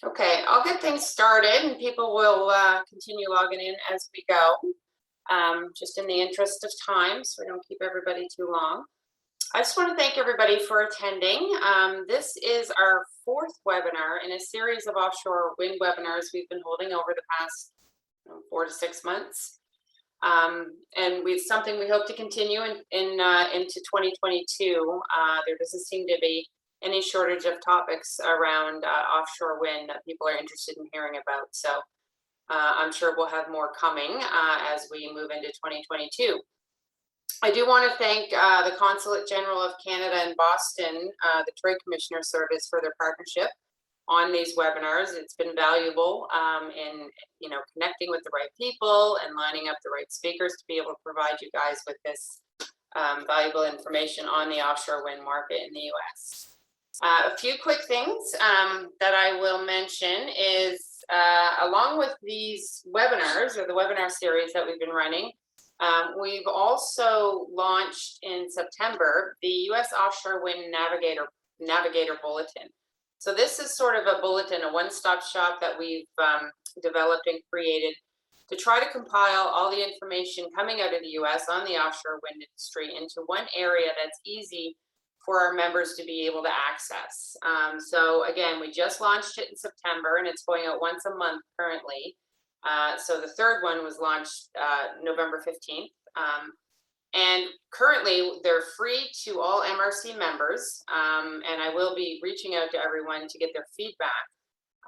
Okay, I'll get things started and people will continue logging in as we go, just in the interest of time, so we don't keep everybody too long. I just want to thank everybody for attending. This is our fourth webinar in a series of offshore wind webinars we've been holding over the past 4 to 6 months. And something we hope to continue into 2022. There doesn't seem to be any shortage of topics around offshore wind that people are interested in hearing about. So I'm sure we'll have more coming as we move into 2022. I do want to thank the Consulate General of Canada in Boston, the Trade Commissioner Service, for their partnership on these webinars. It's been valuable in connecting with the right people and lining up the right speakers to be able to provide you guys with this valuable information on the offshore wind market in the US. A few quick things that I will mention is along with these webinars, or the webinar series that we've been running, we've also launched in September the US Offshore Wind Navigator Bulletin. So this is sort of a bulletin, a one-stop shop that we've developed and created to try to compile all the information coming out of the US on the offshore wind industry into one area that's easy for our members to be able to access. So again, we just launched it in September and it's going out once a month currently. So the third one was launched November 15th. And currently they're free to all MRC members. And I will be reaching out to everyone to get their feedback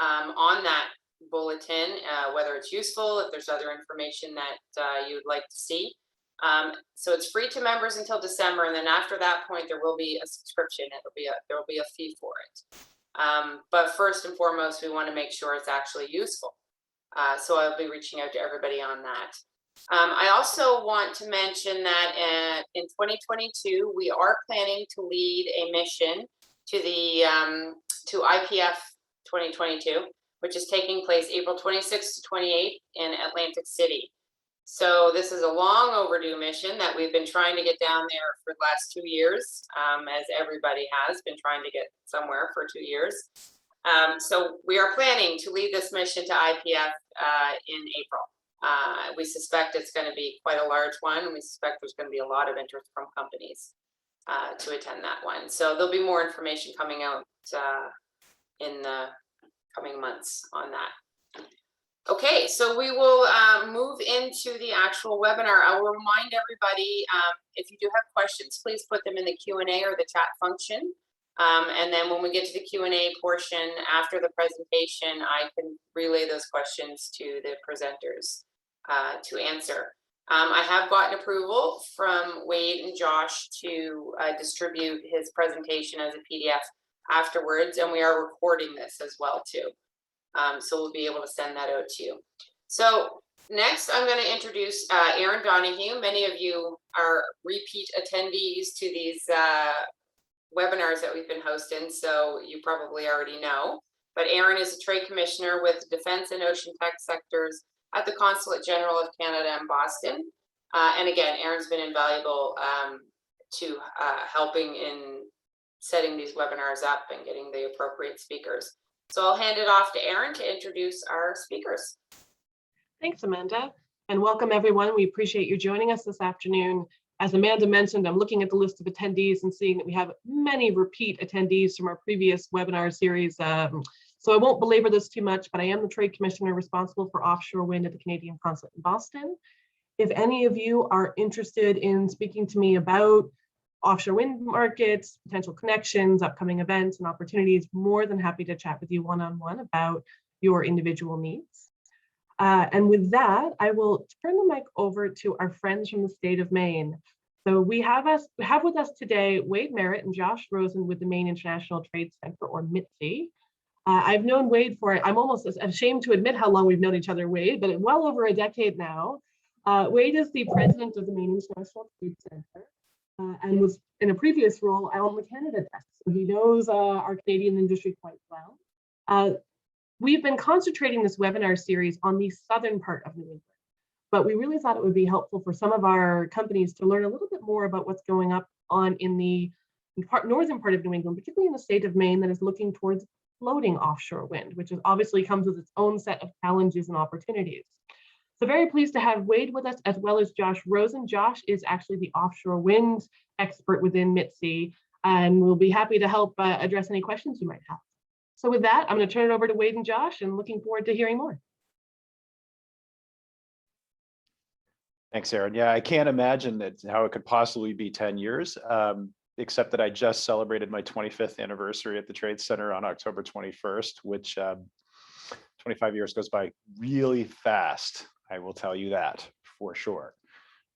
on that bulletin, whether it's useful, if there's other information that you'd like to see. So it's free to members until December, and then after that point, there will be a subscription. There will be a fee for it. But first and foremost, we want to make sure it's actually useful. So I'll be reaching out to everybody on that. I also want to mention that in 2022, we are planning to lead a mission to the to IPF 2022, which is taking place April 26th to 28th in Atlantic City. So this is a long overdue mission that we've been trying to get down there for the last 2 years, as everybody has been trying to get somewhere for 2 years. So we are planning to lead this mission to IPF in April. We suspect it's going to be quite a large one. We suspect there's going to be a lot of interest from companies to attend that one. So there'll be more information coming out in the coming months on that. Okay, so we will move into the actual webinar. I will remind everybody, if you do have questions, please put them in the Q&A or the chat function. And then when we get to the Q&A portion after the presentation, I can relay those questions to the presenters to answer. I have gotten approval from Wade and Josh to distribute his presentation as a PDF afterwards, and we are recording this as well too. So we'll be able to send that out to you. So next, I'm going to introduce Aaron Donahue. Many of you are repeat attendees to these webinars that we've been hosting, so you probably already know. But Aaron is a trade commissioner with defense and ocean tech sectors at the Consulate General of Canada in Boston. And again, Aaron's been invaluable to helping in setting these webinars up and getting the appropriate speakers. So I'll hand it off to Aaron to introduce our speakers. Thanks, Amanda, and welcome everyone. We appreciate you joining us this afternoon. As Amanda mentioned, I'm looking at the list of attendees and seeing that we have many repeat attendees from our previous webinar series. So I won't belabor this too much, but I am the Trade Commissioner responsible for offshore wind at the Canadian Consulate in Boston. If any of you are interested in speaking to me about offshore wind markets, potential connections, upcoming events and opportunities, more than happy to chat with you one-on-one about your individual needs. And with that, I will turn the mic over to our friends from the state of Maine. So we have with us today Wade Merritt and Josh Rosen with the Maine International Trade Center, or MITC. I've known Wade for, I'm almost ashamed to admit how long we've known each other, Wade, but well over a decade now. Wade is the president of the Maine International Trade Center. And was in a previous role out on the Canada desk. So he knows our Canadian industry quite well. We've been concentrating this webinar series on the southern part of New England, but we really thought it would be helpful for some of our companies to learn a little bit more about what's going on in the northern part of New England, particularly in the state of Maine that is looking towards floating offshore wind, which is obviously comes with its own set of challenges and opportunities. So very pleased to have Wade with us, as well as Josh Rosen. Josh is actually the offshore wind expert within MRC, and we'll be happy to help address any questions you might have. So with that, I'm going to turn it over to Wade and Josh, and looking forward to hearing more. Thanks, Erin. Yeah, I can't imagine how it could possibly be 10 years, except that I just celebrated my 25th anniversary at the Trade Center on October 21st, which 25 years goes by really fast. I will tell you that for sure.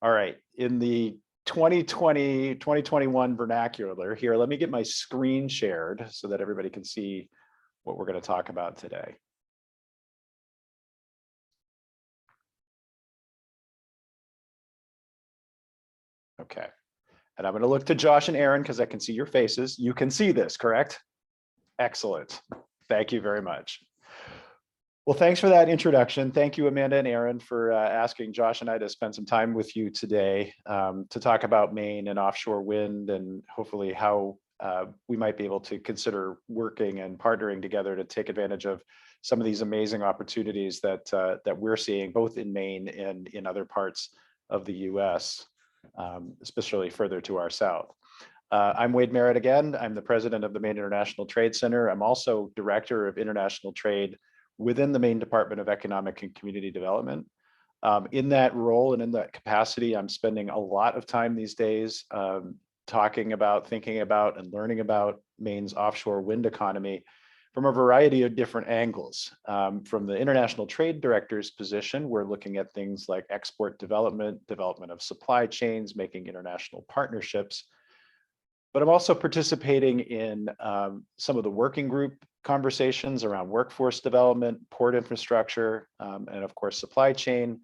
All right, in the 2020, 2021 vernacular here, let me get my screen shared so that everybody can see what we're going to talk about today. Okay, and I'm going to look to Josh and Erin because I can see your faces. You can see this, correct? Excellent. Thank you very much. Well, thanks for that introduction. Thank you, Amanda and Erin, for asking Josh and I to spend some time with you today to talk about Maine and offshore wind, and hopefully how we might be able to consider working and partnering together to take advantage of some of these amazing opportunities that that we're seeing both in Maine and in other parts of the U.S., especially further to our south. I'm Wade Merritt again. I'm the president of the Maine International Trade Center. I'm also director of international trade within the Maine Department of Economic and Community Development. In that role and in that capacity, I'm spending a lot of time these days talking about, thinking about, and learning about Maine's offshore wind economy from a variety of different angles. From the international trade director's position, we're looking at things like export development, development of supply chains, making international partnerships. But I'm also participating in some of the working group conversations around workforce development, port infrastructure, and of course, supply chain.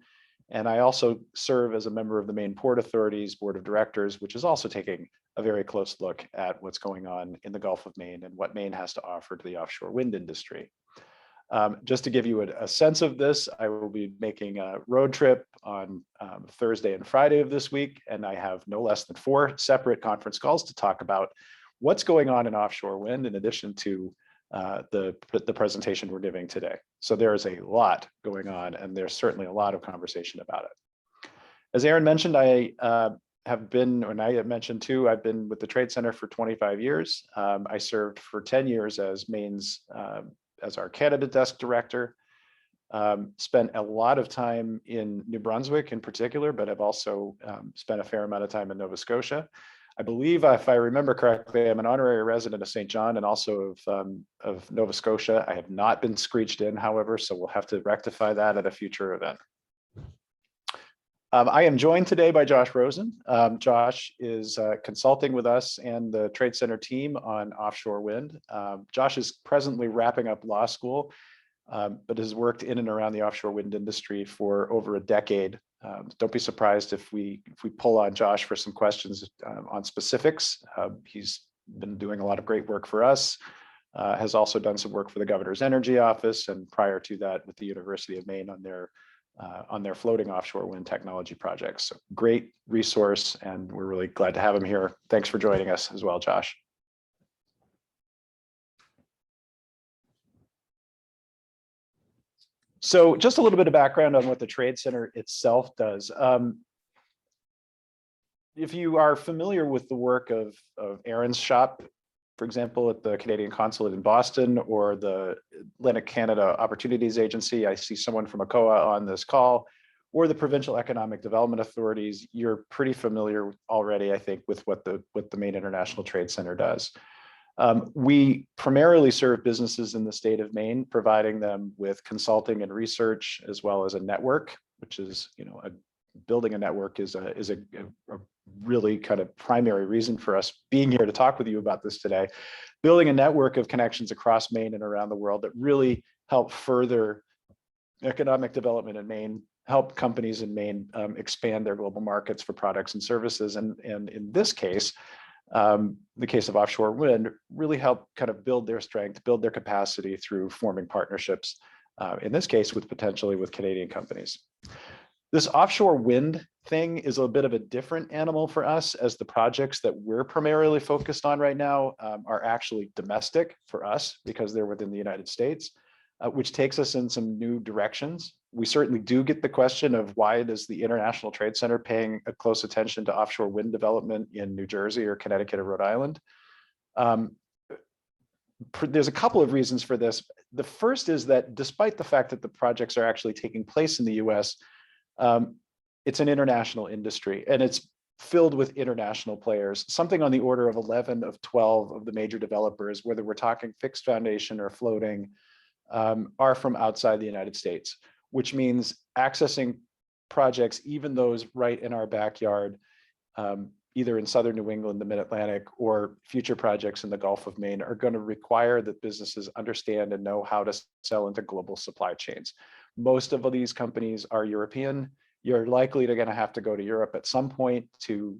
And I also serve as a member of the Maine Port Authority's Board of Directors, which is also taking a very close look at what's going on in the Gulf of Maine and what Maine has to offer to the offshore wind industry. Just to give you a sense of this, I will be making a road trip on Thursday and Friday of this week, and I have no less than 4 separate conference calls to talk about what's going on in offshore wind in addition to the presentation we're giving today. So there is a lot going on, and there's certainly a lot of conversation about it. As Erin mentioned, I have been, and I have mentioned too, I've been with the Trade Center for 25 years. I served for 10 years as Maine's as our Canada desk director, spent a lot of time in New Brunswick in particular, but I've also spent a fair amount of time in Nova Scotia. I believe, if I remember correctly, I'm an honorary resident of St. John and also of Nova Scotia. I have not been screeched in, however, so we'll have to rectify that at a future event. I am joined today by Josh Rosen. Josh is consulting with us and the Trade Center team on offshore wind. Josh is presently wrapping up law school, but has worked in and around the offshore wind industry for over a decade. Don't be surprised if we pull on Josh for some questions on specifics. He's been doing a lot of great work for us, has also done some work for the Governor's Energy Office, and prior to that with the University of Maine on their floating offshore wind technology projects. So great resource, and we're really glad to have him here. Thanks for joining us as well, Josh. So just a little bit of background on what the Trade Center itself does. If you are familiar with the work of Erin's shop, for example, at the Canadian Consulate in Boston or the Atlantic Canada Opportunities Agency, I see someone from ACOA on this call, or the Provincial Economic Development Authorities, you're pretty familiar already, I think, with what the Maine International Trade Center does. We primarily serve businesses in the state of Maine, providing them with consulting and research, as well as a network, which is, building a network is a really kind of primary reason for us being here to talk with you about this today. Building a network of connections across Maine and around the world that really help further economic development in Maine, help companies in Maine expand their global markets for products and services, and in this case, the case of offshore wind, really help kind of build their strength, build their capacity through forming partnerships, in this case, potentially with Canadian companies. This offshore wind thing is a bit of a different animal for us, as the projects that we're primarily focused on right now are actually domestic for us because they're within the United States, which takes us in some new directions. We certainly do get the question of why is the International Trade Center paying a close attention to offshore wind development in New Jersey or Connecticut or Rhode Island. There's a couple of reasons for this. The first is that despite the fact that the projects are actually taking place in the US, it's an international industry and it's filled with international players. Something on the order of 11 of 12 of the major developers, whether we're talking fixed foundation or floating, are from outside the United States, which means accessing projects, even those right in our backyard, either in southern New England, the Mid-Atlantic, or future projects in the Gulf of Maine, are going to require that businesses understand and know how to sell into global supply chains. Most of these companies are European. You're likely to going to have to go to Europe at some point to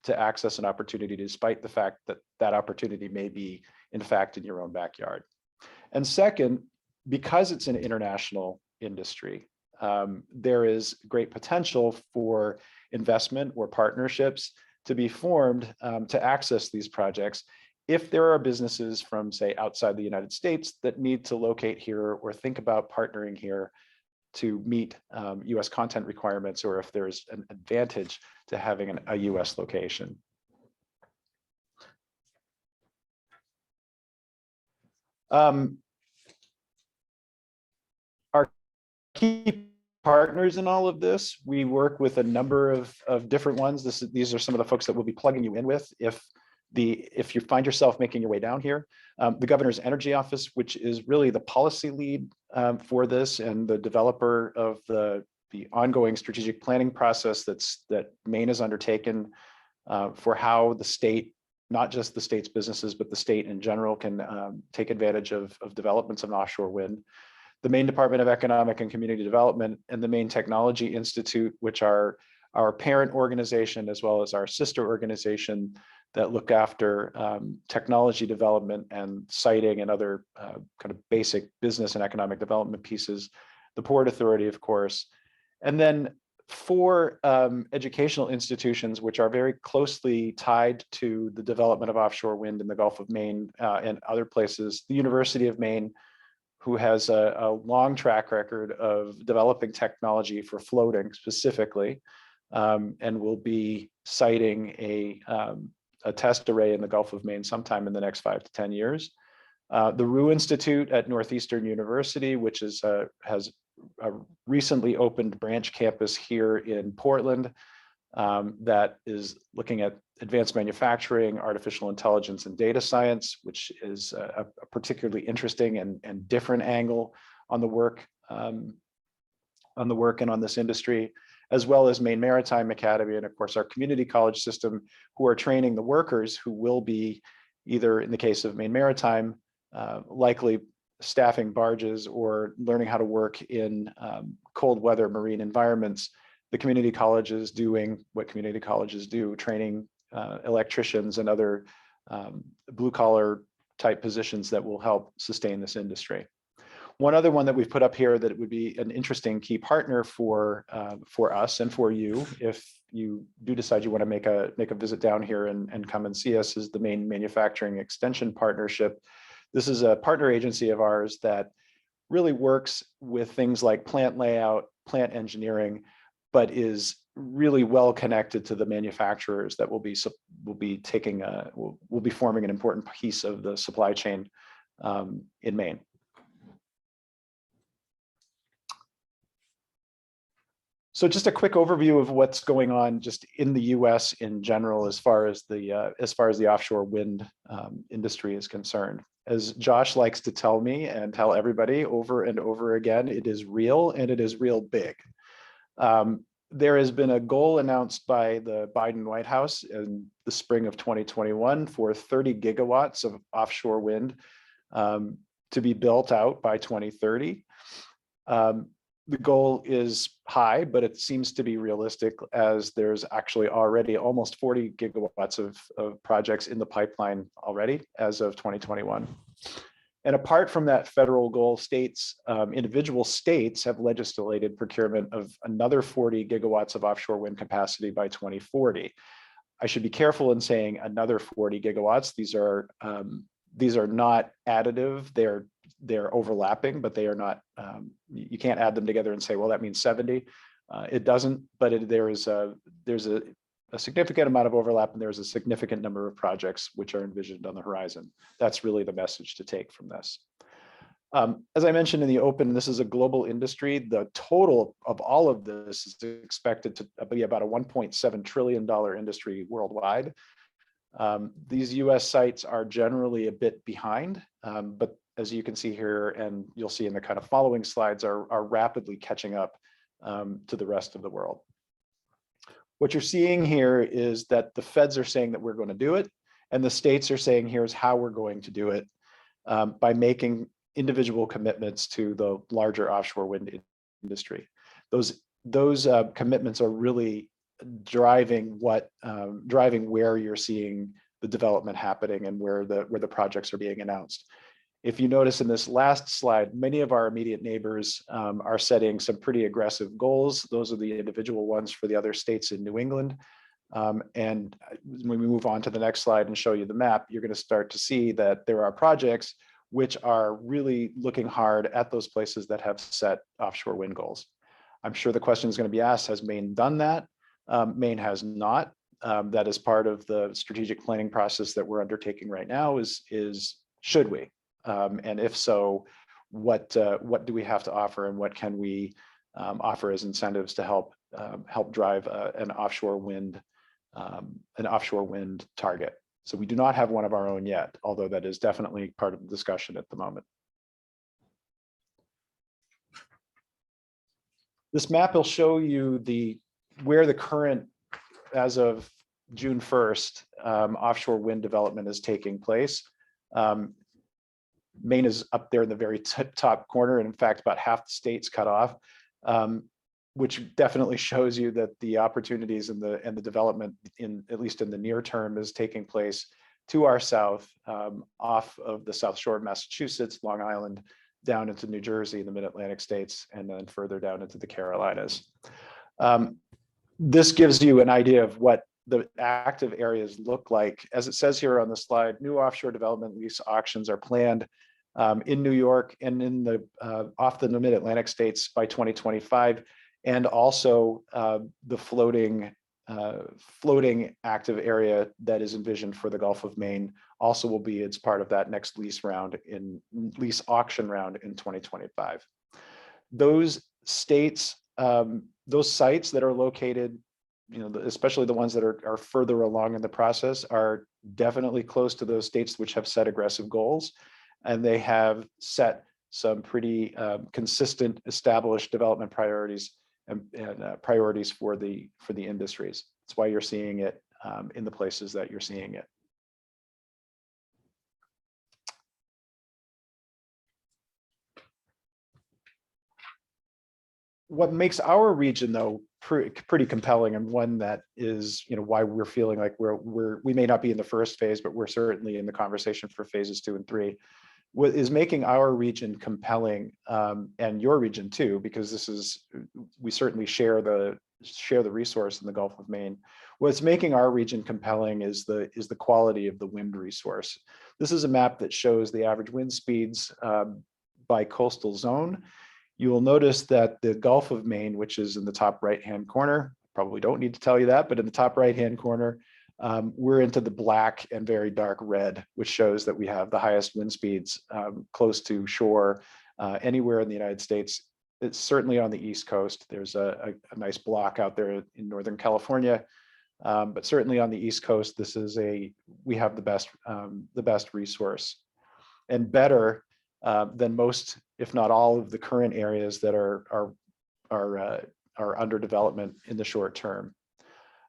access an opportunity, despite the fact that that opportunity may be, in fact, in your own backyard. And second, because it's an international industry, there is great potential for investment or partnerships to be formed to access these projects if there are businesses from, say, outside the United States that need to locate here or think about partnering here to meet US content requirements, or if there's an advantage to having a US location. Our key partners in all of this, we work with a number of different ones. These are some of the folks that we'll be plugging you in with if you find yourself making your way down here. The Governor's Energy Office, which is really the policy lead for this and the developer of the ongoing strategic planning process that Maine has undertaken for how the state, not just the state's businesses, but the state in general, can take advantage of developments of offshore wind. The Maine Department of Economic and Community Development and the Maine Technology Institute, which are our parent organization as well as our sister organization that look after technology development and siting and other kind of basic business and economic development pieces. The Port Authority, of course. And then 4 educational institutions, which are very closely tied to the development of offshore wind in the Gulf of Maine and other places. The University of Maine, who has a long track record of developing technology for floating specifically, and will be siting a test array in the Gulf of Maine sometime in the next 5 to 10 years. The Rue Institute at Northeastern University, which has a recently opened branch campus here in Portland that is looking at advanced manufacturing, artificial intelligence, and data science, which is a particularly interesting and different angle on the work and on this industry, as well as Maine Maritime Academy, and of course our community college system, who are training the workers who will be, either in the case of Maine Maritime, likely staffing barges or learning how to work in cold weather marine environments. The community colleges doing what community colleges do, training electricians and other blue collar type positions that will help sustain this industry. One other one that we've put up here that would be an interesting key partner for us and for you, if you do decide you want to make a visit down here and come and see us, is the Maine Manufacturing Extension Partnership. This is a partner agency of ours that really works with things like plant layout, plant engineering, but is really well connected to the manufacturers that will be forming an important piece of the supply chain in Maine. So just a quick overview of what's going on just in the U.S. in general, as far as the offshore wind industry is concerned. As Josh likes to tell me and tell everybody over and over again, it is real and it is real big. There has been a goal announced by the Biden White House in the spring of 2021 for 30 gigawatts of offshore wind to be built out by 2030. The goal is high, but it seems to be realistic, as there's actually already almost 40 gigawatts of projects in the pipeline already as of 2021. And apart from that federal goal, states, individual states have legislated procurement of another 40 gigawatts of offshore wind capacity by 2040. I should be careful in saying another 40 gigawatts. These are not additive. They're overlapping, but they are not. You can't add them together and say, well, that means 70. It doesn't. But there's a significant amount of overlap, and there's a significant number of projects which are envisioned on the horizon. That's really the message to take from this. As I mentioned in the open, this is a global industry. The total of all of this is expected to be about a $1.7 trillion industry worldwide. These US sites are generally a bit behind, but as you can see here, and you'll see in the kind of following slides, are rapidly catching up to the rest of the world. What you're seeing here is that the feds are saying that we're going to do it, and the states are saying here's how we're going to do it, by making individual commitments to the larger offshore wind industry. Those commitments are really driving where you're seeing the development happening and where the projects are being announced. If you notice in this last slide, many of our immediate neighbors are setting some pretty aggressive goals. Those are the individual ones for the other states in New England. And when we move on to the next slide and show you the map, you're going to start to see that there are projects which are really looking hard at those places that have set offshore wind goals. I'm sure the question is going to be asked, has Maine done that? Maine has not. That is part of the strategic planning process that we're undertaking right now is should we? And if so, what do we have to offer, and what can we offer as incentives to help drive an offshore wind target? So we do not have one of our own yet, although that is definitely part of the discussion at the moment. This map will show you where the current, as of June 1st, offshore wind development is taking place. Maine is up there in the very top corner, and in fact, about half the state's cut off, which definitely shows you that the opportunities and the development, at least in the near term, is taking place to our south, off of the South Shore of Massachusetts, Long Island, down into New Jersey, the Mid-Atlantic states, and then further down into the Carolinas. This gives you an idea of what the active areas look like. As it says here on the slide, new offshore development lease auctions are planned in New York and in off the Mid-Atlantic states by 2025, and also the floating active area that is envisioned for the Gulf of Maine also will be as part of that next lease auction round in 2025. Those states, those sites that are located, especially the ones that are further along in the process, are definitely close to those states which have set aggressive goals, and they have set some pretty consistent, established development priorities and priorities for the industries. That's why you're seeing it in the places that you're seeing it. What makes our region, though, pretty compelling, and one that is, why we're feeling like we may not be in the first phase, but we're certainly in the conversation for phases 2 and 3, is making our region compelling, and your region too, because we certainly share the resource in the Gulf of Maine. What's making our region compelling is the quality of the wind resource. This is a map that shows the average wind speeds by coastal zone. You will notice that the Gulf of Maine, which is in the top right-hand corner, probably don't need to tell you that, but in the top right-hand corner, we're into the black and very dark red, which shows that we have the highest wind speeds close to shore anywhere in the United States. It's certainly on the East Coast. There's a nice block out there in Northern California, but certainly on the East Coast, we have the best resource, and better than most, if not all, of the current areas that are under development in the short term.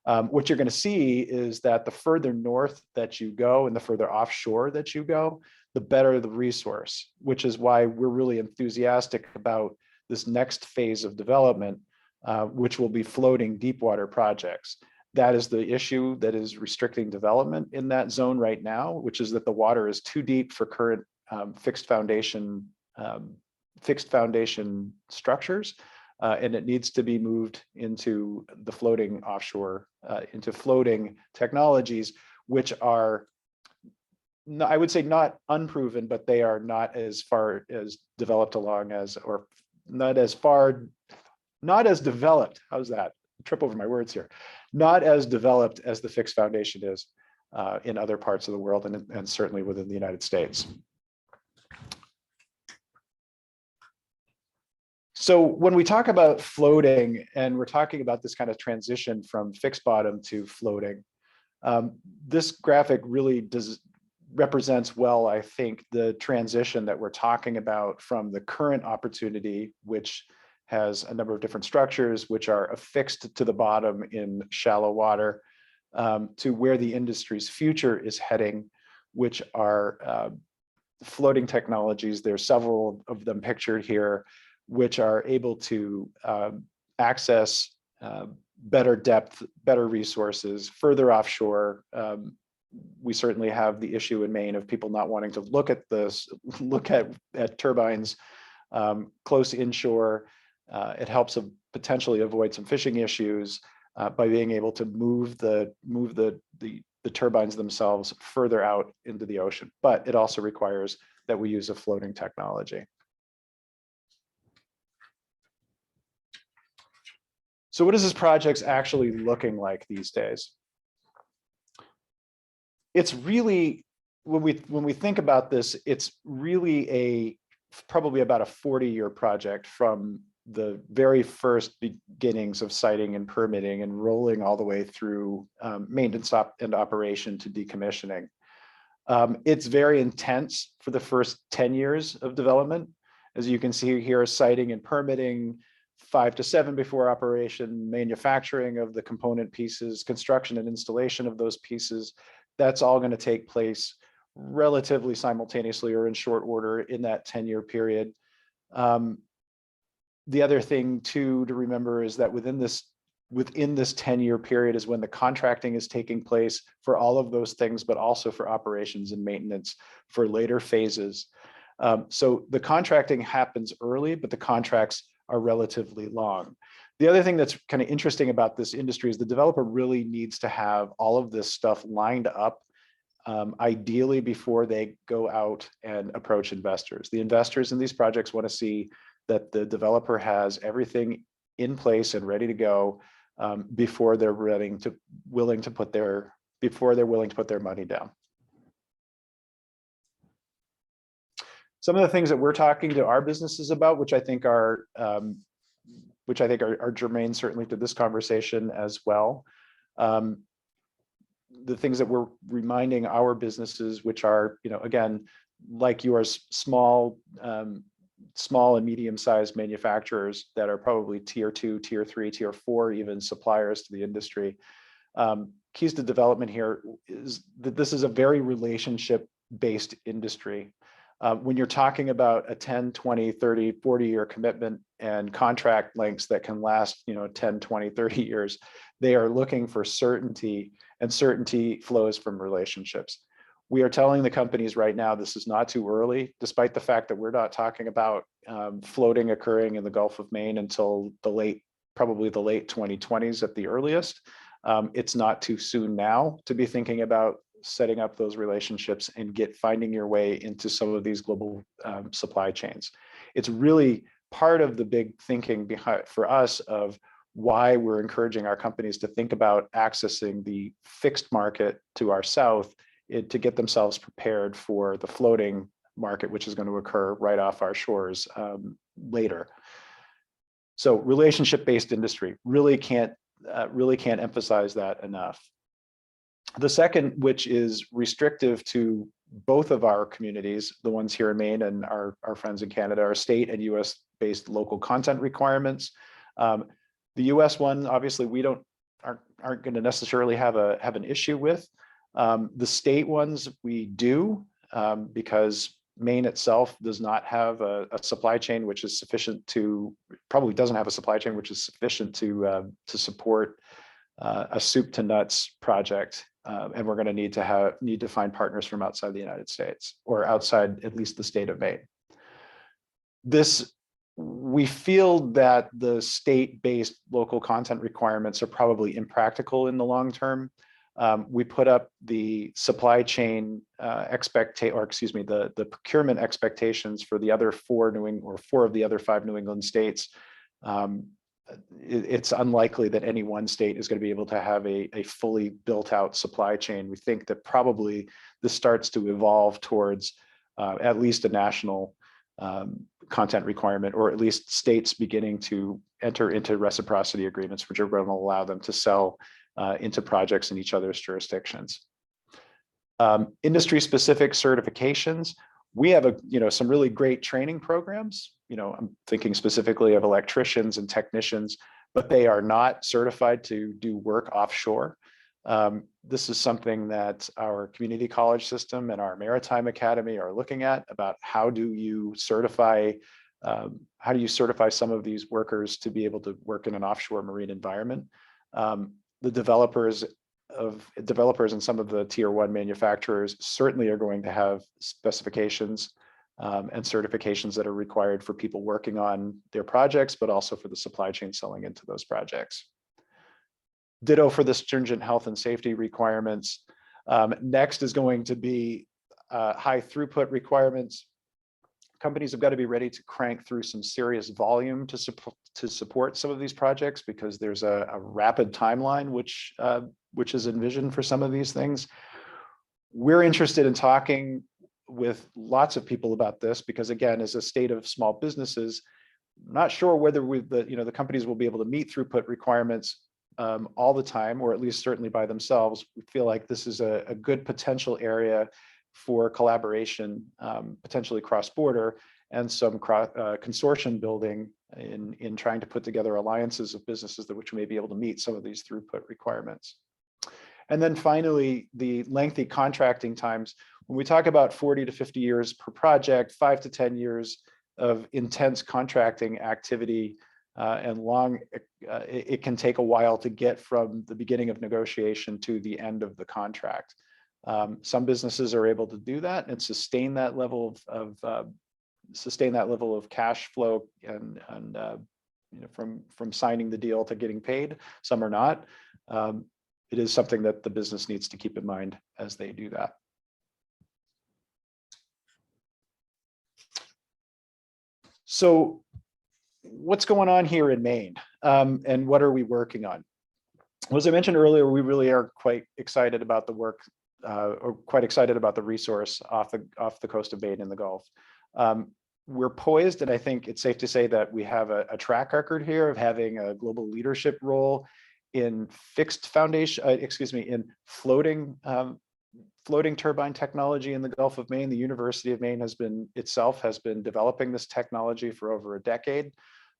What you're going to see is that the further north that you go and the further offshore that you go, the better the resource, which is why we're really enthusiastic about this next phase of development, which will be floating deep water projects. That is the issue that is restricting development in that zone right now, which is that the water is too deep for current fixed foundation structures, and it needs to be moved into the floating offshore, into floating technologies, which are, I would say, not unproven, but they are not as far as developed along as, or not as developed. How's that? Trip over my words here. Not as developed as the fixed foundation is in other parts of the world, and certainly within the United States. So when we talk about floating, and we're talking about this kind of transition from fixed bottom to floating, this graphic really represents well, I think, the transition that we're talking about from the current opportunity, which has a number of different structures which are affixed to the bottom in shallow water, to where the industry's future is heading, which are floating technologies. There's several of them pictured here, which are able to access better depth, better resources, further offshore. We certainly have the issue in Maine of people not wanting to look at turbines close inshore. It helps potentially avoid some fishing issues by being able to move the turbines themselves further out into the ocean. But it also requires that we use a floating technology. So what is this project actually looking like these days? It's really, when we think about this, it's really probably about a 40-year project from the very first beginnings of siting and permitting and rolling all the way through maintenance and operation to decommissioning. It's very intense for the first 10 years of development. As you can see here, siting and permitting, 5 to 7 before operation, manufacturing of the component pieces, construction and installation of those pieces. That's all going to take place relatively simultaneously or in short order in that 10-year period. The other thing too to remember is that within this 10-year period is when the contracting is taking place for all of those things, but also for operations and maintenance for later phases. So the contracting happens early, but the contracts are relatively long. The other thing that's kind of interesting about this industry is the developer really needs to have all of this stuff lined up, ideally before they go out and approach investors. The investors in these projects want to see that the developer has everything in place and ready to go before they're willing to put their money down. Some of the things that we're talking to our businesses about, which I think are germane certainly to this conversation as well. The things that we're reminding our businesses, which are, again, like yours, small and medium-sized manufacturers that are probably tier 2, tier 3, tier 4, even suppliers to the industry. Keys to development here is that this is a very relationship-based industry. When you're talking about a 10, 20, 30, 40-year commitment and contract lengths that can last, 10, 20, 30 years, they are looking for certainty, and certainty flows from relationships. We are telling the companies right now, this is not too early, despite the fact that we're not talking about floating occurring in the Gulf of Maine until probably the late 2020s at the earliest. It's not too soon now to be thinking about setting up those relationships and finding your way into some of these global supply chains. It's really part of the big thinking behind for us of why we're encouraging our companies to think about accessing the fixed market to our south to get themselves prepared for the floating market, which is going to occur right off our shores later. So relationship-based industry, really can't emphasize that enough. The second, which is restrictive to both of our communities, the ones here in Maine and our friends in Canada, are state and US-based local content requirements. The US one, obviously, we aren't going to necessarily have an issue with. The state ones we do, because Maine itself does not have a supply chain which is sufficient to, probably doesn't have a supply chain which is sufficient to support a soup to nuts project and we're going to need to find partners from outside the United States, or outside at least the state of Maine. We feel that the state-based local content requirements are probably impractical in the long term. We put up the supply chain the procurement expectations for the other four of the other 5 New England states. It's unlikely that any one state is going to be able to have a fully built out supply chain. We think that probably this starts to evolve towards at least a national content requirement, or at least states beginning to enter into reciprocity agreements, which are going to allow them to sell into projects in each other's jurisdictions. Industry specific certifications. We have some really great training programs. I'm thinking specifically of electricians and technicians, but they are not certified to do work offshore. This is something that our community college system and our maritime academy are looking at, about how do you certify some of these workers to be able to work in an offshore marine environment. The developers and some of the tier 1 manufacturers certainly are going to have specifications and certifications that are required for people working on their projects, but also for the supply chain selling into those projects. Ditto for the stringent health and safety requirements. Next is going to be high throughput requirements. Companies have got to be ready to crank through some serious volume to support some of these projects, because there's a rapid timeline which is envisioned for some of these things. We're interested in talking with lots of people about this, because again, as a state of small businesses, I'm not sure whether the companies will be able to meet throughput requirements all the time, or at least certainly by themselves. We feel like this is a good potential area for collaboration, potentially cross-border, and some consortium building in trying to put together alliances of businesses which may be able to meet some of these throughput requirements. And then finally, the lengthy contracting times. When we talk about 40 to 50 years per project, 5 to 10 years of intense contracting activity, and it can take a while to get from the beginning of negotiation to the end of the contract. Some businesses are able to do that and sustain that level of cash flow and from signing the deal to getting paid. Some are not. It is something that the business needs to keep in mind as they do that. So what's going on here in Maine, and what are we working on? Well, as I mentioned earlier, we really are quite excited about the work, or quite excited about the resource off the coast of Maine in the Gulf. We're poised, and I think it's safe to say that we have a track record here of having a global leadership role in in floating turbine technology in the Gulf of Maine. The University of Maine has been developing this technology for over a decade,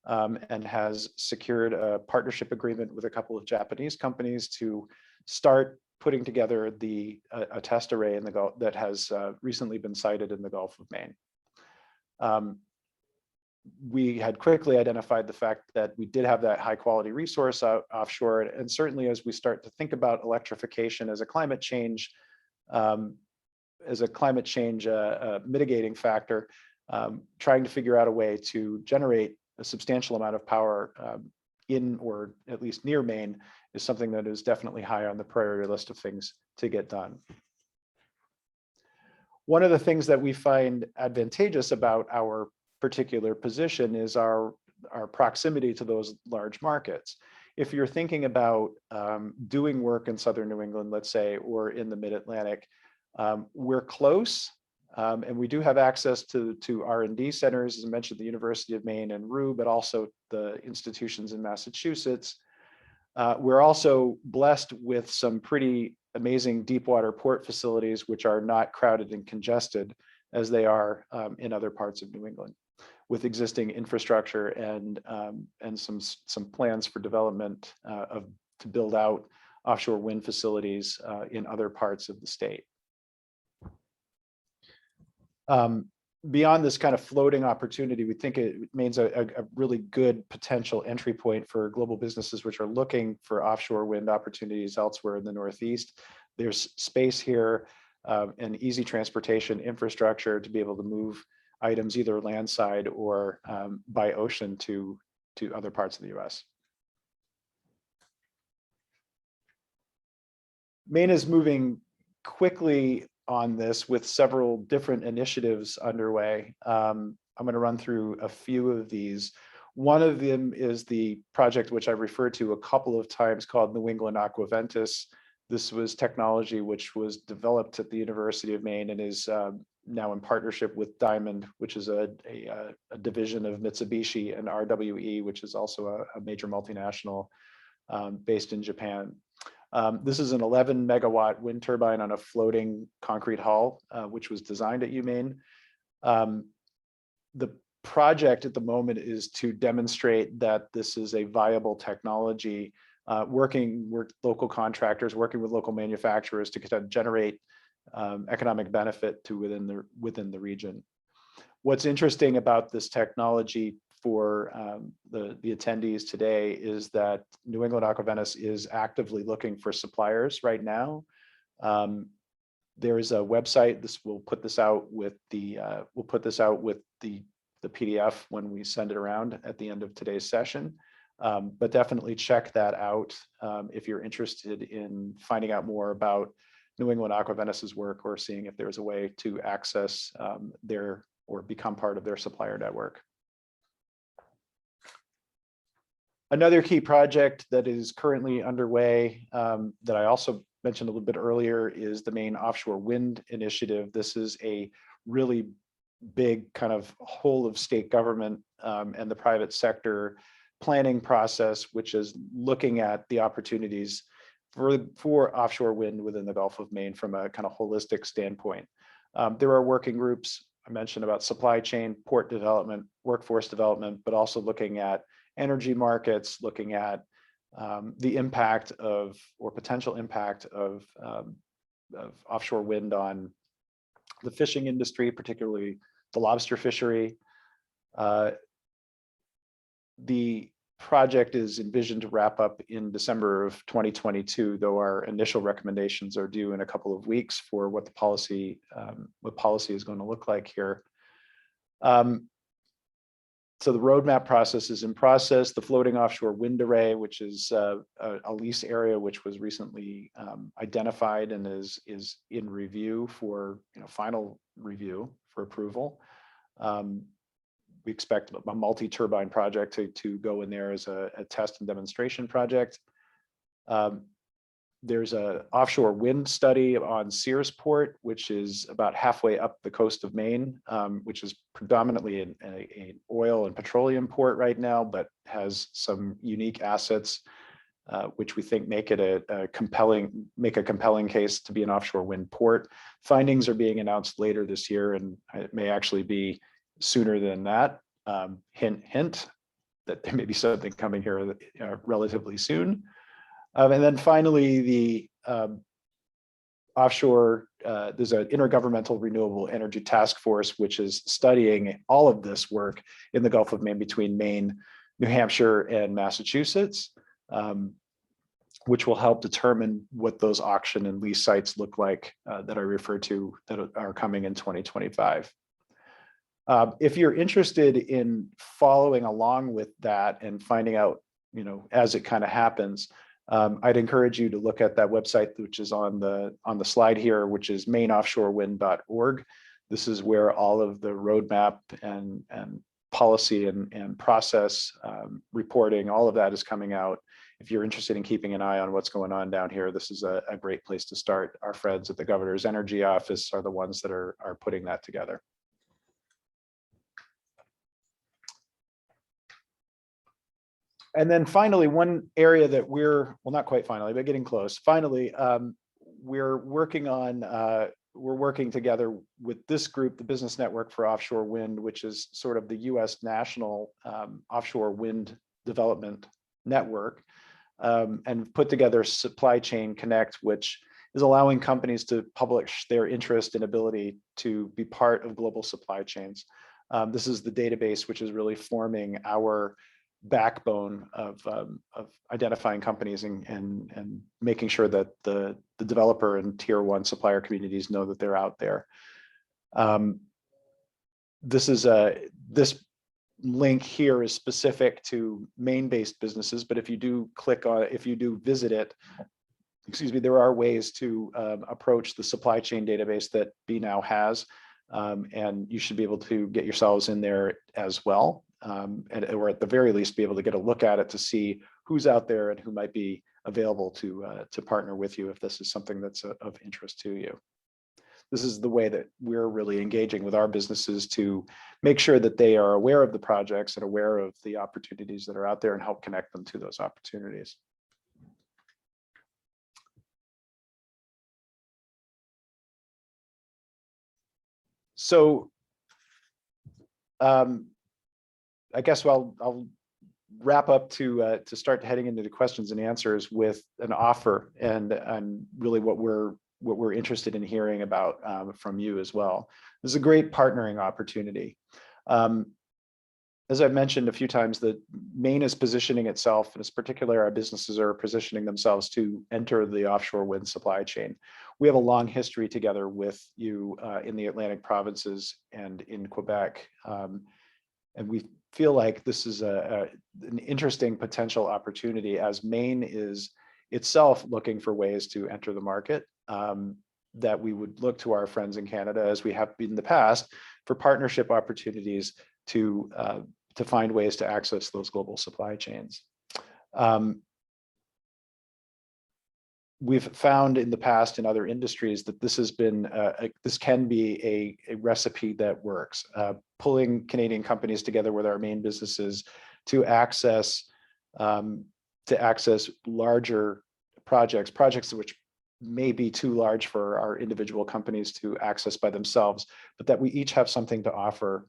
and has secured a partnership agreement with a couple of Japanese companies to start putting together a test array in the Gulf that has recently been sited in the Gulf of Maine. We had quickly identified the fact that we did have that high quality resource offshore, and certainly as we start to think about electrification as a climate change mitigating factor, trying to figure out a way to generate a substantial amount of power in, or at least near Maine, is something that is definitely high on the priority list of things to get done. One of the things that we find advantageous about our particular position is our proximity to those large markets. If you're thinking about doing work in Southern New England, let's say, or in the Mid-Atlantic, we're close, and we do have access to R&D centers, as I mentioned, the University of Maine and RU, but also the institutions in Massachusetts. We're also blessed with some pretty amazing deep water port facilities, which are not crowded and congested as they are in other parts of New England, with existing infrastructure and some plans for development to build out offshore wind facilities in other parts of the state. Beyond this kind of floating opportunity, we think it means a really good potential entry point for global businesses which are looking for offshore wind opportunities elsewhere in the Northeast. There's space here and easy transportation infrastructure to be able to move items either landside or by ocean to other parts of the US. Maine is moving quickly on this with several different initiatives underway. I'm going to run through a few of these. One of them is the project which I've referred to a couple of times called New England Aquaventus. This was technology which was developed at the University of Maine and is now in partnership with Diamond, which is a division of Mitsubishi, and RWE, which is also a major multinational based in Japan. This is an 11 megawatt wind turbine on a floating concrete hull, which was designed at UMaine. The project at the moment is to demonstrate that this is a viable technology, working with local contractors, working with local manufacturers to kind of generate economic benefit to within the region. What's interesting about this technology for the attendees today is that New England Aquaventus is actively looking for suppliers right now. There is a website. We'll put this out with the PDF when we send it around at the end of today's session. But definitely check that out if you're interested in finding out more about New England Aquaventus's work or seeing if there's a way to access their or become part of their supplier network. Another key project that is currently underway that I also mentioned a little bit earlier is the Maine Offshore Wind Initiative. This is a really big kind of whole of state government and the private sector planning process, which is looking at the opportunities for offshore wind within the Gulf of Maine from a kind of holistic standpoint. There are working groups I mentioned about supply chain, port development, workforce development, but also looking at energy markets, looking at the impact of or potential impact of offshore wind on the fishing industry, particularly the lobster fishery. The project is envisioned to wrap up in December of 2022, though our initial recommendations are due in a couple of weeks for what the policy is going to look like here. So the roadmap process is in process. The floating offshore wind array, which is a lease area which was recently identified and is in review for final review for approval. We expect a multi-turbine project to go in there as a test and demonstration project. There's an offshore wind study on Searsport, which is about halfway up the coast of Maine, which is predominantly an oil and petroleum port right now, but has some unique assets, which we think make it a compelling case to be an offshore wind port. Findings are being announced later this year, and it may actually be sooner than that. Hint, hint, that there may be something coming here relatively soon. And then finally, the offshore, there's an intergovernmental renewable energy task force, which is studying all of this work in the Gulf of Maine between Maine, New Hampshire, and Massachusetts, which will help determine what those auction and lease sites look like that I referred to that are coming in 2025. If you're interested in following along with that and finding out, as it kind of happens, I'd encourage you to look at that website, which is on the slide here, which is maineoffshorewind.org. This is where all of the roadmap and policy and process reporting, all of that is coming out. If you're interested in keeping an eye on what's going on down here, this is a great place to start. Our friends at the Governor's Energy Office are the ones that are putting that together. And then finally, one area that well, not quite finally, but getting close. Finally, we're working together with this group, the Business Network for Offshore Wind, which is sort of the US national offshore wind development network, and put together Supply Chain Connect, which is allowing companies to publish their interest and ability to be part of global supply chains. This is the database which is really forming our backbone of identifying companies and making sure that the developer and tier one supplier communities know that they're out there. This link here is specific to Maine-based businesses, but if you do visit it, excuse me, there are ways to approach the supply chain database that BNow has, and you should be able to get yourselves in there as well, or at the very least be able to get a look at it to see who's out there and who might be available to partner with you if this is something that's of interest to you. This is the way that we're really engaging with our businesses to make sure that they are aware of the projects and aware of the opportunities that are out there and help connect them to those opportunities. So I guess I'll wrap up to start heading into the questions and answers with an offer and really what we're interested in hearing about from you as well. This is a great partnering opportunity. As I've mentioned a few times, that Maine is positioning itself, and in particular, our businesses are positioning themselves to enter the offshore wind supply chain. We have a long history together with you in the Atlantic provinces and in Quebec. And we feel like this is an interesting potential opportunity as Maine is itself looking for ways to enter the market, that we would look to our friends in Canada, as we have been in the past, for partnership opportunities to find ways to access those global supply chains. We've found in the past in other industries that this has been this can be a recipe that works. Pulling Canadian companies together with our main businesses to access larger projects which may be too large for our individual companies to access by themselves, but that we each have something to offer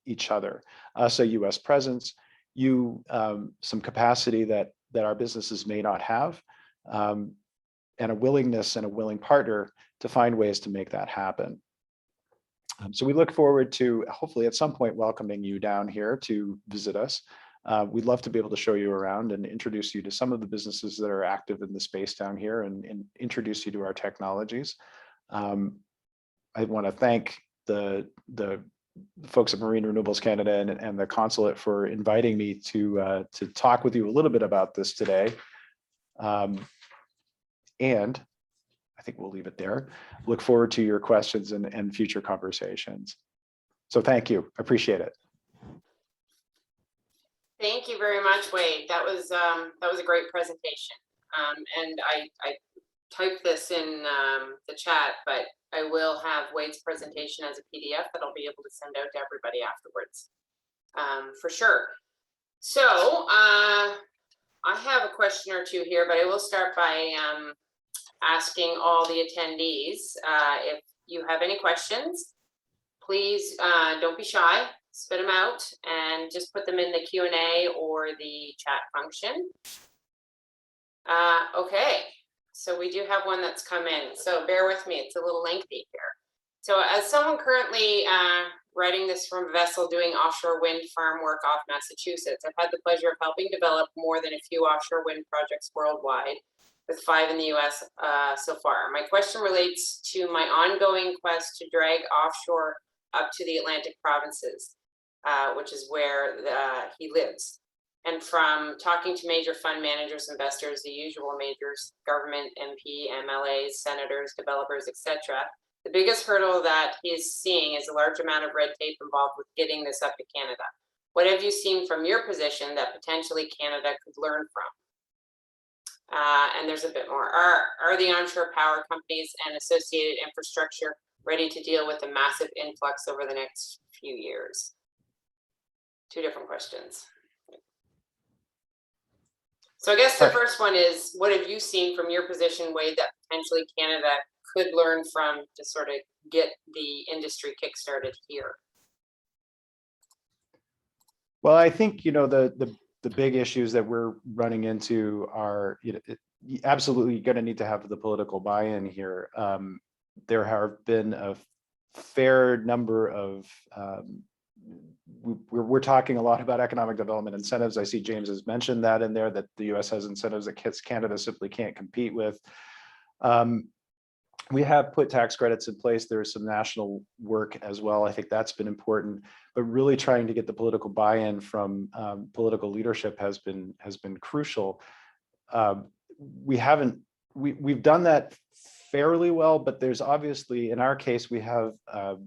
each other. So U.S. presence, some capacity that our businesses may not have, and a willingness and a willing partner to find ways to make that happen. So we look forward to hopefully at some point welcoming you down here to visit us. We'd love to be able to show you around and introduce you to some of the businesses that are active in the space down here and introduce you to our technologies. I want to thank the folks at Marine Renewables Canada and the Consulate for inviting me to talk with you a little bit about this today. And I think we'll leave it there. Look forward to your questions and future conversations. So thank you. Appreciate it. Thank you very much, Wade. That was a great presentation. And I typed this in the chat, but I will have Wade's presentation as a PDF that I'll be able to send out to everybody afterwards, for sure. So I have a question or two here, but I will start by asking all the attendees if you have any questions. Please don't be shy. Spit them out and just put them in the Q&A or the chat function. Okay, so we do have one that's come in, so bear with me, it's a little lengthy here. So as someone currently writing this from a vessel doing offshore wind farm work off Massachusetts, I've had the pleasure of helping develop more than a few offshore wind projects worldwide, with 5 in the US so far. My question relates to my ongoing quest to drag offshore up to the Atlantic provinces, which is where he lives. And from talking to major fund managers, investors, the usual majors, government, MP, MLAs, senators, developers, etc., the biggest hurdle that he is seeing is a large amount of red tape involved with getting this up to Canada. What have you seen from your position that potentially Canada could learn from? And there's a bit more. Are the onshore power companies and associated infrastructure ready to deal with the massive influx over the next few years? 2 different questions. So I guess the first one is, what have you seen from your position, Wade, that potentially Canada could learn from to sort of get the industry kickstarted here? Well, I think, the big issues that we're running into are, absolutely going to need to have the political buy-in here. There have been a fair number of we're talking a lot about economic development incentives. I see James has mentioned that in there, that the US has incentives that Canada simply can't compete with. We have put tax credits in place. There's some national work as well. I think that's been important, but really trying to get the political buy-in from political leadership has been crucial. We've done that fairly well, but there's obviously, in our case, we have a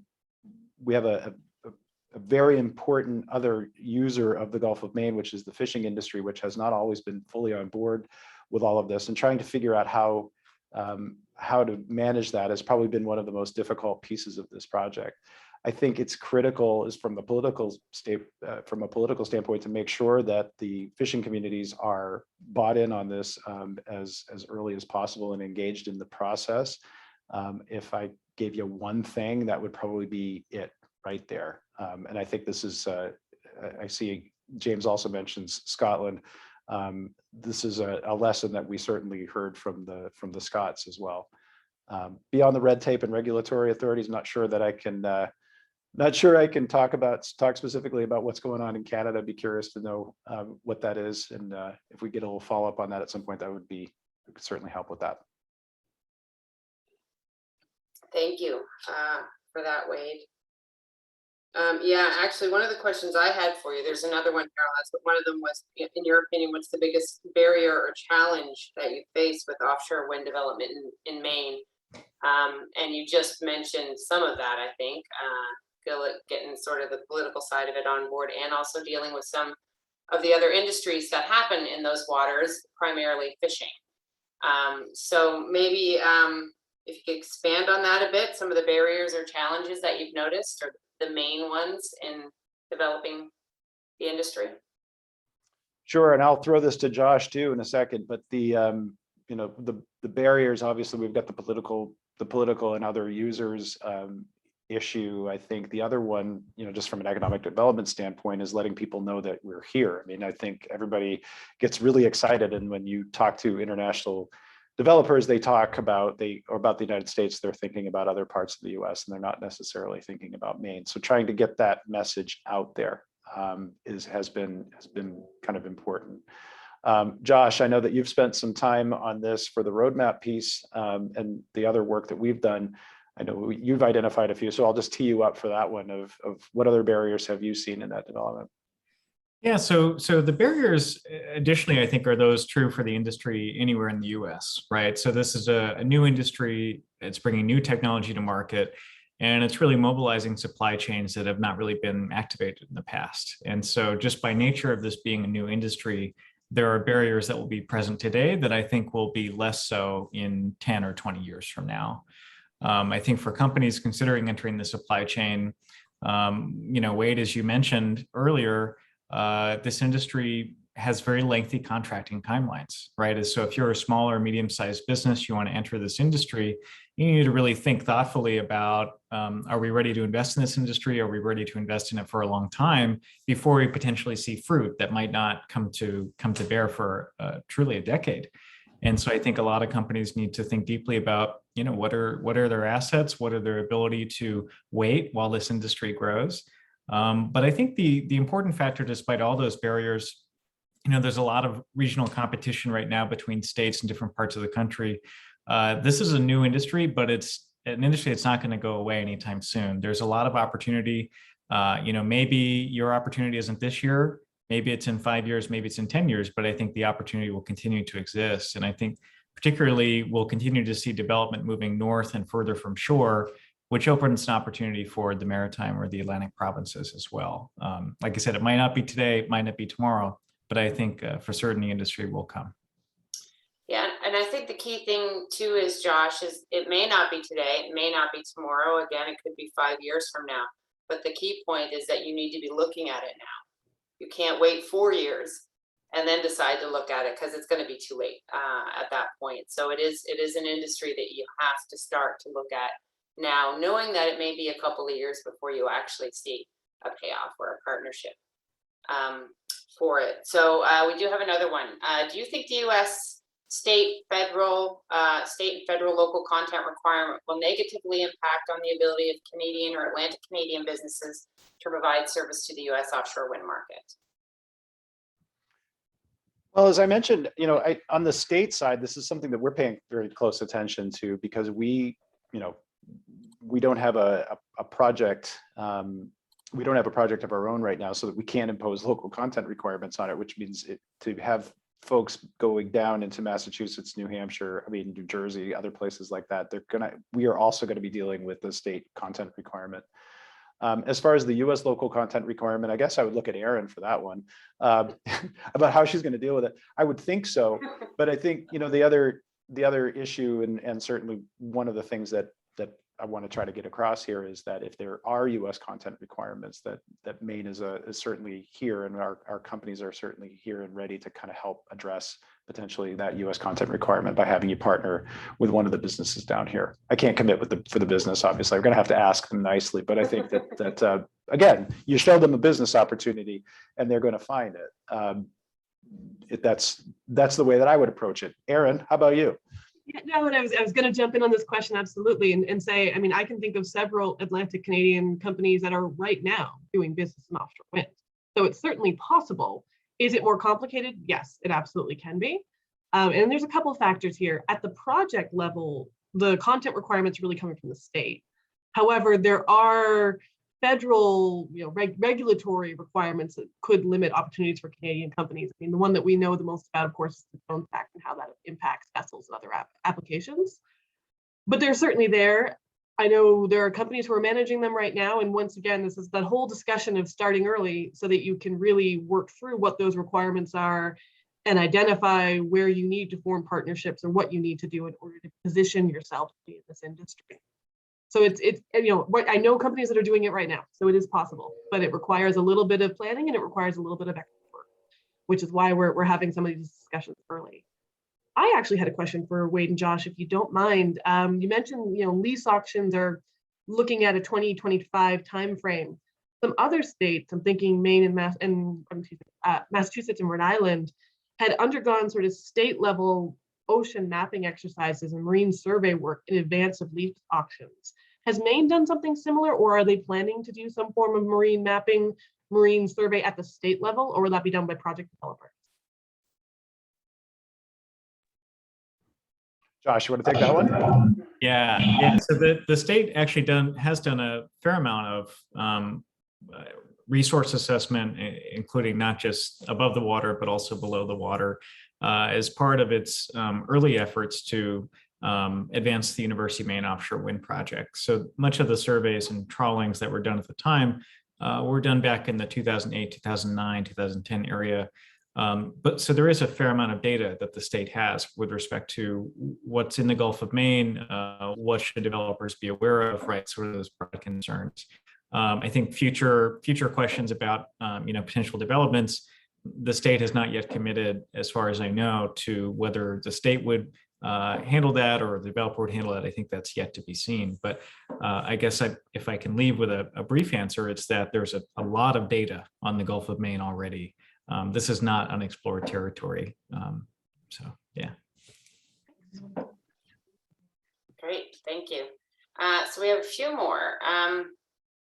very important other user of the Gulf of Maine, which is the fishing industry, which has not always been fully on board with all of this, and trying to figure out how to manage that has probably been one of the most difficult pieces of this project. I think it's critical is from a political standpoint to make sure that the fishing communities are bought in on this as early as possible and engaged in the process. If I gave you one thing, that would probably be it right there. And I think this is, I see James also mentions Scotland. This is a lesson that we certainly heard from the Scots as well. Beyond the red tape and regulatory authorities, not sure I can talk specifically about what's going on in Canada. I'd be curious to know what that is, and if we get a little follow up on that at some point, we could certainly help with that. Thank you for that, Wade. Yeah, actually, one of the questions I had for you, there's another one, Carol, but one of them was, in your opinion, what's the biggest barrier or challenge that you face with offshore wind development in Maine? And you just mentioned some of that, I think, getting sort of the political side of it on board, and also dealing with some of the other industries that happen in those waters, primarily fishing. So maybe if you could expand on that a bit, some of the barriers or challenges that you've noticed, or the main ones in developing the industry. Sure, and I'll throw this to Josh too in a second. But the barriers, obviously, we've got the political and other users issue. I think the other one, just from an economic development standpoint, is letting people know that we're here. I mean, I think everybody gets really excited, and when you talk to international developers, they talk about the United States, they're thinking about other parts of the US, and they're not necessarily thinking about Maine. So trying to get that message out there has been kind of important. Josh, I know that you've spent some time on this for the roadmap piece, and the other work that we've done. I know you've identified a few, so I'll just tee you up for that one of what other barriers have you seen in that development? Yeah, so the barriers, additionally, I think, are those true for the industry anywhere in the US, right? So this is a new industry, it's bringing new technology to market, and it's really mobilizing supply chains that have not really been activated in the past. And so just by nature of this being a new industry, there are barriers that will be present today that I think will be less so in 10 or 20 years from now. I think for companies considering entering the supply chain, Wade, as you mentioned earlier, this industry has very lengthy contracting timelines, right? So if you're a small or medium-sized business, you want to enter this industry, you need to really think thoughtfully about, are we ready to invest in this industry? Are we ready to invest in it for a long time before we potentially see fruit that might not come to bear for truly a decade? And so I think a lot of companies need to think deeply about, what are their assets? What are their ability to wait while this industry grows? But I think the important factor, despite all those barriers, there's a lot of regional competition right now between states and different parts of the country. This is a new industry, but it's an industry that's not going to go away anytime soon. There's a lot of opportunity. Maybe your opportunity isn't this year, maybe it's in 5 years, maybe it's in 10 years, but I think the opportunity will continue to exist. And I think particularly we'll continue to see development moving north and further from shore, which opens an opportunity for the maritime or the Atlantic provinces as well. Like I said, it might not be today, it might not be tomorrow, but I think for certain the industry will come. Yeah, and I think the key thing too is, Josh, is it may not be today, it may not be tomorrow. Again, it could be 5 years from now. But the key point is that you need to be looking at it now. You can't wait 4 years and then decide to look at it, because it's going to be too late at that point. So it is an industry that you have to start to look at now, knowing that it may be a couple of years before you actually see a payoff or a partnership for it. So we do have another one. Do you think the U.S. state, state and federal local content requirement will negatively impact on the ability of Canadian or Atlantic Canadian businesses to provide service to the U.S. offshore wind market? Well, as I mentioned, on the state side, this is something that we're paying very close attention to because we don't have a project. We don't have a project of our own right now, so that we can't impose local content requirements on it, which means to have folks going down into Massachusetts, New Hampshire, New Jersey, other places like that, we are also going to be dealing with the state content requirement. As far as the US local content requirement, I guess I would look at Erin for that one, about how she's going to deal with it. I would think so, but I think, the other issue, and certainly one of the things that I want to try to get across here is that if there are US content requirements, that Maine is certainly here, and our companies are certainly here and ready to kind of help address potentially that US content requirement by having you partner with one of the businesses down here. I can't commit for the business, obviously. We're going to have to ask them nicely, but I think that again, you show them a business opportunity and they're going to find it. That's the way that I would approach it. Erin, how about you? Yeah, no, and I was going to jump in on this question, absolutely, and say, I can think of several Atlantic Canadian companies that are right now doing business in offshore wind. So it's certainly possible. Is it more complicated? Yes, it absolutely can be. And there's a couple of factors here. At the project level, the content requirements are really coming from the state. However, there are federal, regulatory requirements that could limit opportunities for Canadian companies. The one that we know the most about, of course, is the Jones Act and how that impacts vessels and other applications. But they're certainly there. I know there are companies who are managing them right now. And once again, this is that whole discussion of starting early so that you can really work through what those requirements are and identify where you need to form partnerships or what you need to do in order to position yourself to be in this industry. So it's I know companies that are doing it right now, so it is possible, but it requires a little bit of planning and it requires a little bit of extra work, which is why we're having some of these discussions early. I actually had a question for Wade and Josh, if you don't mind. You mentioned lease auctions are looking at a 2025 timeframe. Some other states, I'm thinking Maine and Massachusetts and Rhode Island, had undergone sort of state level ocean mapping exercises and marine survey work in advance of lease auctions. Has Maine done something similar, or are they planning to do some form of marine mapping, marine survey at the state level, or will that be done by project developers? Josh, you want to take that one? Yeah. So the state actually has done a fair amount of resource assessment, including not just above the water, but also below the water, as part of its early efforts to advance the University of Maine offshore wind project. So much of the surveys and trawlings that were done at the time were done back in the 2008, 2009, 2010 area. But so there is a fair amount of data that the state has with respect to what's in the Gulf of Maine, what should developers be aware of, right? Sort of those broad concerns. I think future questions about potential developments, the state has not yet committed, as far as I know, to whether the state would handle that or the developer would handle that. I think that's yet to be seen. But I guess if I can leave with a brief answer, it's that there's a lot of data on the Gulf of Maine already. This is not unexplored territory. So, yeah. Great, thank you. So we have a few more.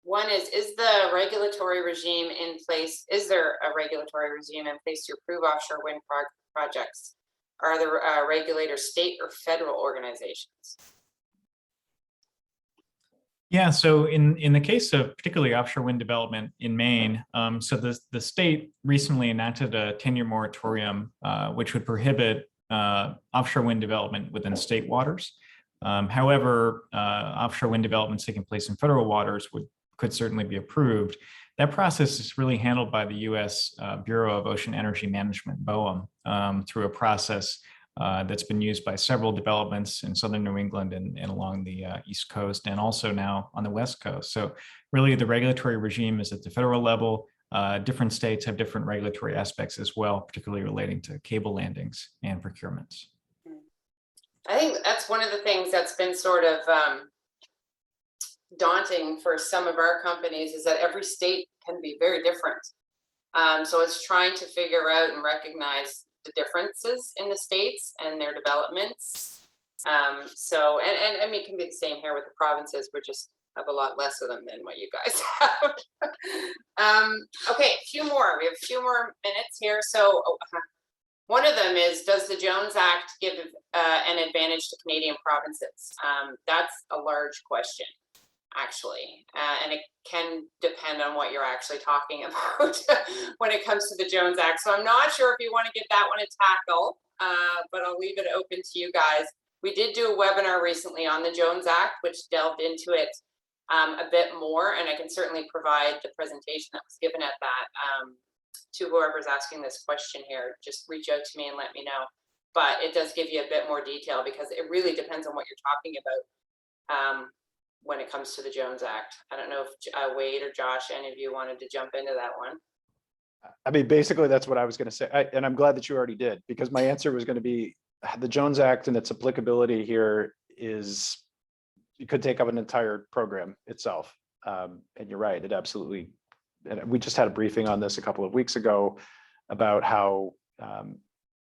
One is the regulatory regime in place? Is there a regulatory regime in place to approve offshore wind projects? Are the regulators state or federal organizations? Yeah, so in the case of particularly offshore wind development in Maine, so the state recently enacted a 10-year moratorium, which would prohibit offshore wind development within state waters. However, offshore wind developments taking place in federal waters could certainly be approved. That process is really handled by the U.S. Bureau of Ocean Energy Management, BOEM, through a process that's been used by several developments in southern New England and along the East Coast, and also now on the West Coast. So really the regulatory regime is at the federal level. Different states have different regulatory aspects as well, particularly relating to cable landings and procurements. I think that's one of the things that's been sort of daunting for some of our companies, is that every state can be very different. So it's trying to figure out and recognize the differences in the states and their developments. So, and I mean, it can be the same here with the provinces. We just have a lot less of them than what you guys have. Okay, a few more. We have a few more minutes here. So one of them is, does the Jones Act give an advantage to Canadian provinces? That's a large question, actually. And it can depend on what you're actually talking about when it comes to the Jones Act. So I'm not sure if you want to give that one a tackle, but I'll leave it open to you guys. We did do a webinar recently on the Jones Act, which delved into it a bit more, and I can certainly provide the presentation that was given at that to whoever's asking this question here. Just reach out to me and let me know. But it does give you a bit more detail because it really depends on what you're talking about when it comes to the Jones Act. I don't know if Wade or Josh, any of you wanted to jump into that one. I mean, basically, that's what I was going to say. And I'm glad that you already did, because my answer was going to be the Jones Act and its applicability here is, you could take up an entire program itself. And you're right, it absolutely, and we just had a briefing on this a couple of weeks ago about how,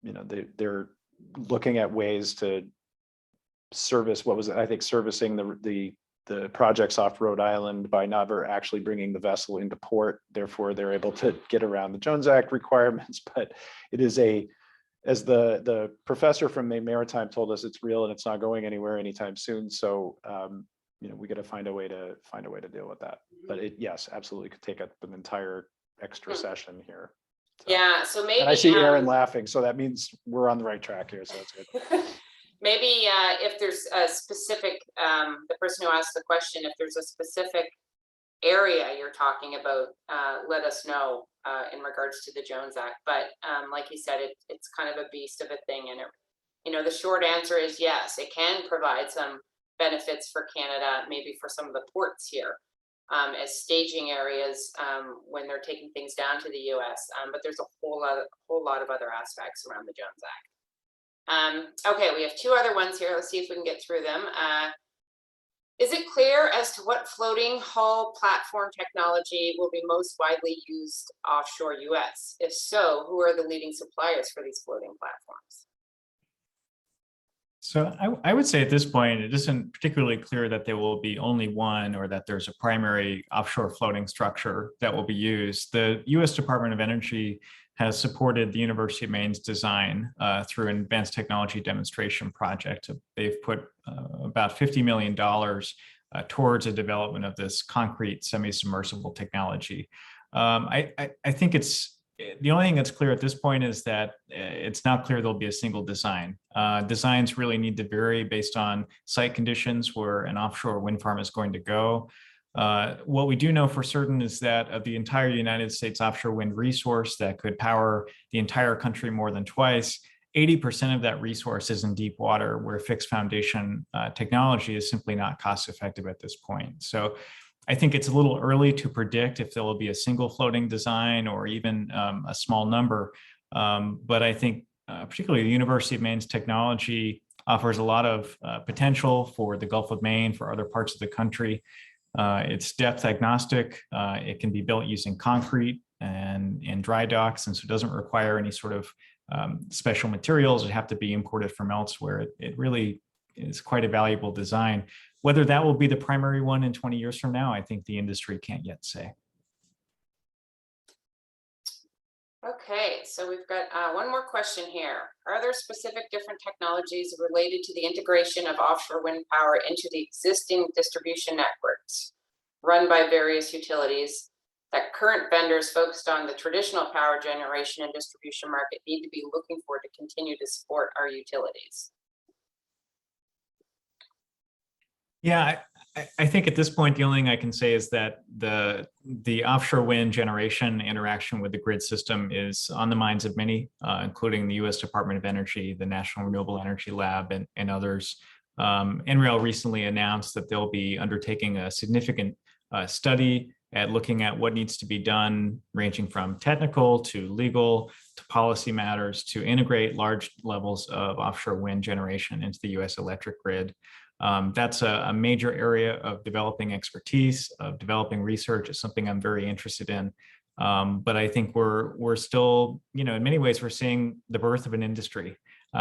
you know, they're looking at ways to service, what was it, I think, servicing the projects off Rhode Island by never actually bringing the vessel into port. Therefore, they're able to get around the Jones Act requirements. But it is as the professor from Maine Maritime told us, it's real and it's not going anywhere anytime soon. So, you know, we got to find a way to deal with that. But it, yes, absolutely could take up an entire extra session here. So, yeah, so maybe. And I see Aaron laughing, so that means we're on the right track here. So that's good. Maybe if there's a specific, the person who asked the question, if there's a specific area you're talking about, let us know in regards to the Jones Act. But like he said, it's kind of a beast of a thing. And, you know, the short answer is yes, it can provide some benefits for Canada, maybe for some of the ports here as staging areas when they're taking things down to the US. But there's a whole lot of other aspects around the Jones Act. Okay, we have two other ones here. Let's see if we can get through them. Is it clear as to what floating hull platform technology will be most widely used offshore US? If so, who are the leading suppliers for these floating platforms? So I would say at this point, it isn't particularly clear that there will be only one or that there's a primary offshore floating structure that will be used. The US Department of Energy has supported the University of Maine's design through an advanced technology demonstration project. They've put about $50 million towards the development of this concrete semi-submersible technology. I think the only thing that's clear at this point is that it's not clear there'll be a single design. Designs really need to vary based on site conditions where an offshore wind farm is going to go. What we do know for certain is that of the entire United States offshore wind resource that could power the entire country more than twice, 80% of that resource is in deep water, where fixed foundation technology is simply not cost effective at this point. So I think it's a little early to predict if there will be a single floating design or even a small number. But I think particularly the University of Maine's technology offers a lot of potential for the Gulf of Maine, for other parts of the country. It's depth agnostic. It can be built using concrete and dry docks, and so it doesn't require any sort of special materials that have to be imported from elsewhere. It really is quite a valuable design. Whether that will be the primary one in 20 years from now, I think the industry can't yet say. Okay, so we've got one more question here. Are there specific different technologies related to the integration of offshore wind power into the existing distribution networks run by various utilities that current vendors focused on the traditional power generation and distribution market need to be looking for to continue to support our utilities? Yeah, I think at this point, the only thing I can say is that the offshore wind generation interaction with the grid system is on the minds of many, including the US Department of Energy, the National Renewable Energy Lab, and others. NREL recently announced that they'll be undertaking a significant study at looking at what needs to be done, ranging from technical to legal to policy matters, to integrate large levels of offshore wind generation into the US electric grid. That's a major area of developing expertise, of developing research. Is something I'm very interested in. But I think we're still, in many ways, we're seeing the birth of an industry,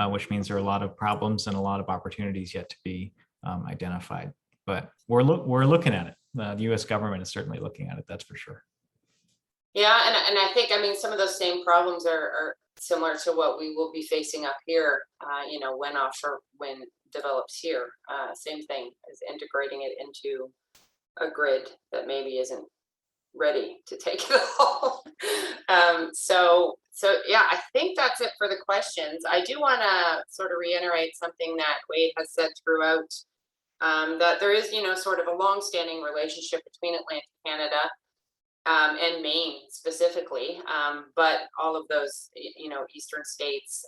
which means there are a lot of problems and a lot of opportunities yet to be identified. But we're looking at it. The U.S. government is certainly looking at it. That's for sure. Yeah, and I think, I mean, some of those same problems are similar to what we will be facing up here, when offshore wind develops here. Same thing as integrating it into a grid that maybe isn't ready to take it all. So yeah, I think that's it for the questions. I do want to sort of reiterate something that Wade has said throughout, that there is, sort of a long-standing relationship between Atlantic Canada and Maine specifically, but all of those, eastern states,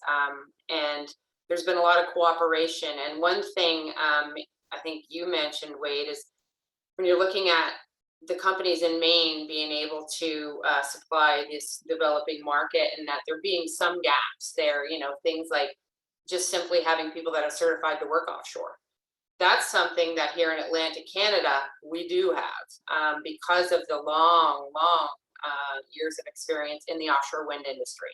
and there's been a lot of cooperation. And one thing I think you mentioned, Wade, is when you're looking at the companies in Maine being able to supply this developing market, and that there being some gaps there, things like just simply having people that are certified to work offshore. That's something that here in Atlantic Canada, we do have because of the long years of experience in the offshore wind industry.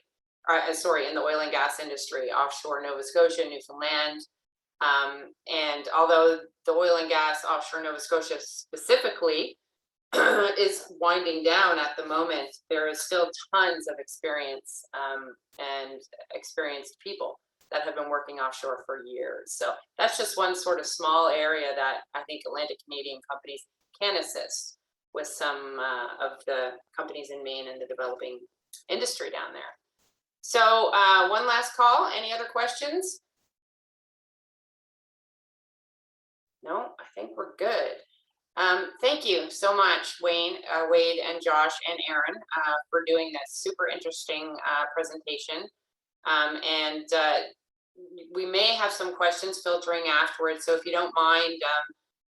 In the oil and gas industry, offshore Nova Scotia, Newfoundland. And although the oil and gas offshore Nova Scotia specifically is winding down at the moment, there is still tons of experience and experienced people that have been working offshore for years. So that's just one sort of small area that I think Atlantic Canadian companies can assist with some of the companies in Maine and the developing industry down there. So one last call. Any other questions? No, I think we're good. Thank you so much, Wade and Josh and Aaron, for doing this super interesting presentation. And we may have some questions filtering afterwards. So if you don't mind,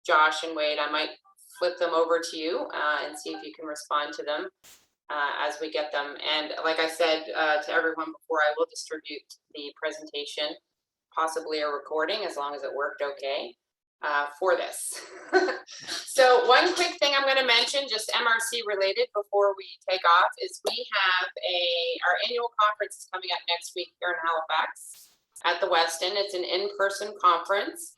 Josh and Wade, I might flip them over to you and see if you can respond to them as we get them. And like I said to everyone before, I will distribute the presentation, possibly a recording, as long as it worked okay. For this. So one quick thing I'm going to mention, just MRC related before we take off, is we have our annual conference is coming up next week here in Halifax at the Westin. It's an in-person conference,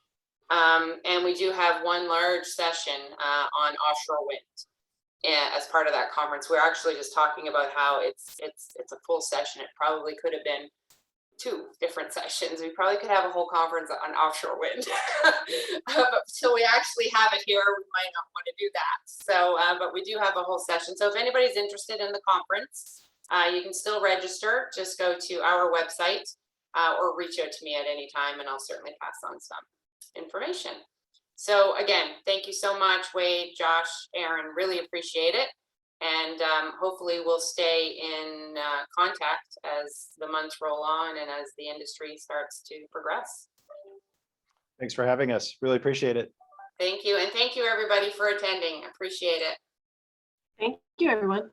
and we do have one large session on offshore wind as part of that conference. We're actually just talking about how it's a full session. It probably could have been 2 different sessions. We probably could have a whole conference on offshore wind, but until we actually have it here, we might not want to do that. So, but we do have a whole session. So if anybody's interested in the conference, you can still register. Just go to our website or reach out to me at any time, and I'll certainly pass on some information. So again, thank you so much, Wade, Josh, Aaron, really appreciate it. And hopefully we'll stay in contact as the months roll on and as the industry starts to progress. Thanks for having us. Really appreciate it. Thank you. And thank you everybody for attending. Appreciate it. Thank you, everyone.